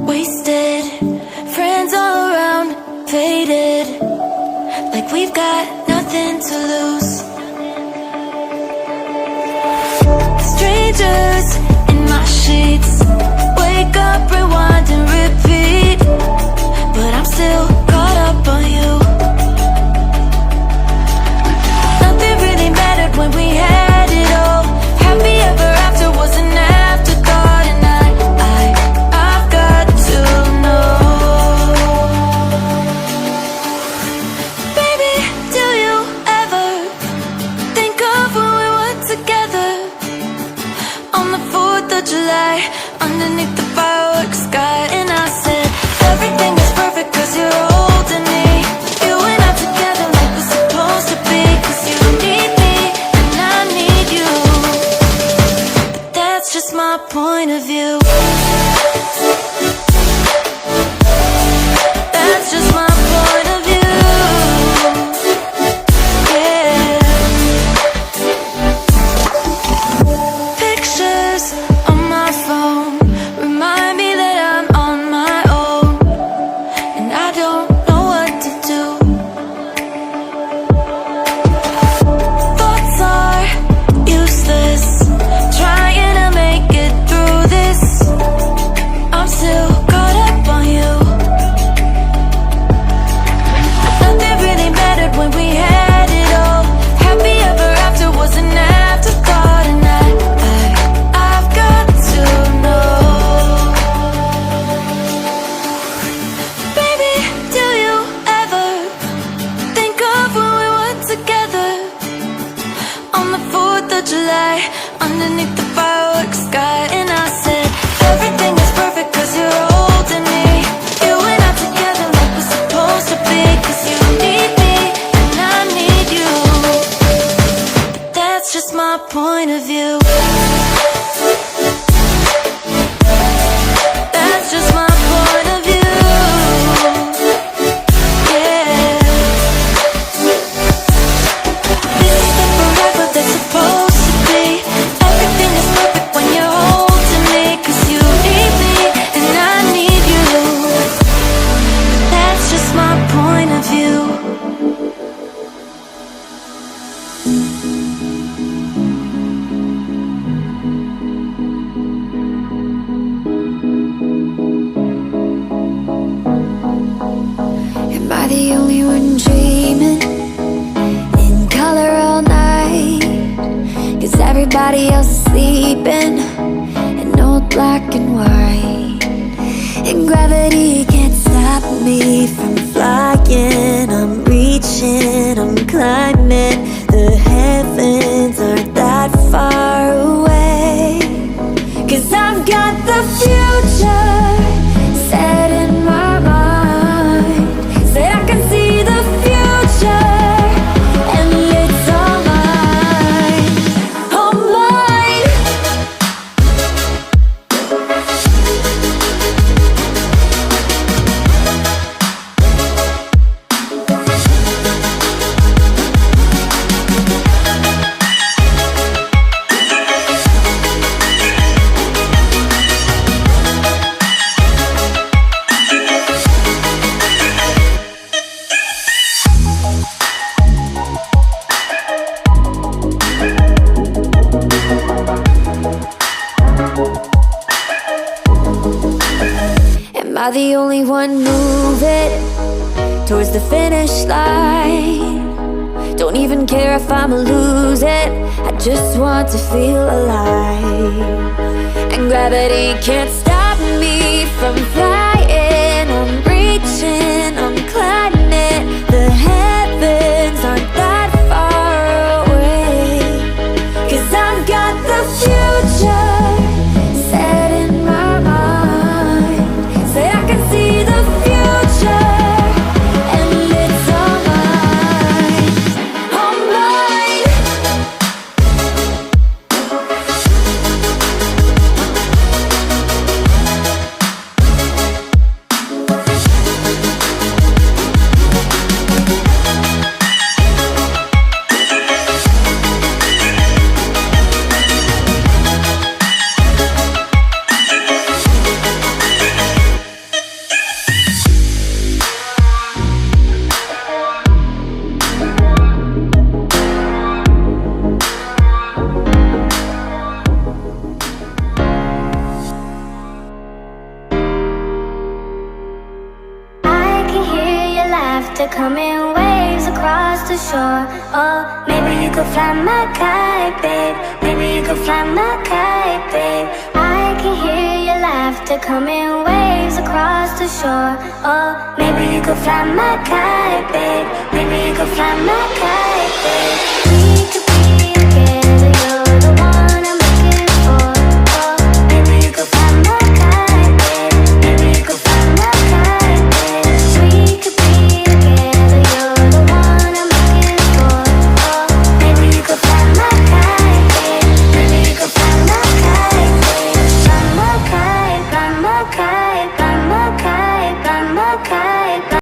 wasted. Friends all around, faded, like we've got nothing to lose. Strangers in my sheets, wake up, rewind and repeat, but I'm still caught up on you. Nothing really mattered when we had it all. Happy ever after was an afterthought, and I've got to know. Baby, do you ever think of when we were together on the 4th of July, underneath the fireworks sky? And I said, everything is perfect cause you're holding me. You and I together like we're supposed to be, cause you need me and I need you. But that's just my point of view. That's just my point of view. Yeah. Pictures on my phone remind me that I'm on my own, and I don't know what to do. Thoughts are useless, trying to make it through this. I'm still caught up on you. Nothing really mattered when we had it all. Happy ever after was an afterthought, and I've got to know. Baby, do you ever think of when we were together on the 4th of July, underneath the fireworks sky? And I said, everything is perfect cause you're holding me. You and I together like we're supposed to be, cause you need me and I need you. But that's just my point of view. That's just my point of view. Yeah. This is the forever that's supposed to be. Everything is perfect when you're holding me, cause you need me and I need you. That's just my point of view. Am I the only one dreaming in color all night? Cause everybody else is sleeping in old black and white. And gravity can't stop me from flying. I'm reaching, I'm climbing. The heavens aren't that far away. Cause I've got the future set in my mind. Say I can see the future and it's all mine. All mine. Am I the only one moving towards the finish line? Don't even care if I'ma lose it, I just want to feel alive. And gravity can't stop me from flying. I'm reaching, I'm climbing. The heavens aren't that far away. Cause I've got the future set in my mind. Say I can see the future and it's all mine. All mine. to come in waves across the shore. Oh, maybe you could fly my kite, babe. Maybe you could fly my kite, babe. I can hear your laughter come in waves across the shore. Oh, maybe you could fly my kite, babe. Maybe you could fly my kite, babe. We could be together, you're the one I'm looking for. Oh, maybe you could fly my kite, babe. Maybe you could fly my kite, babe. We could be together, you're the one I'm looking for. Oh, maybe you could fly my kite, babe. Maybe you could fly my kite, babe. Fly my kite, fly my kite.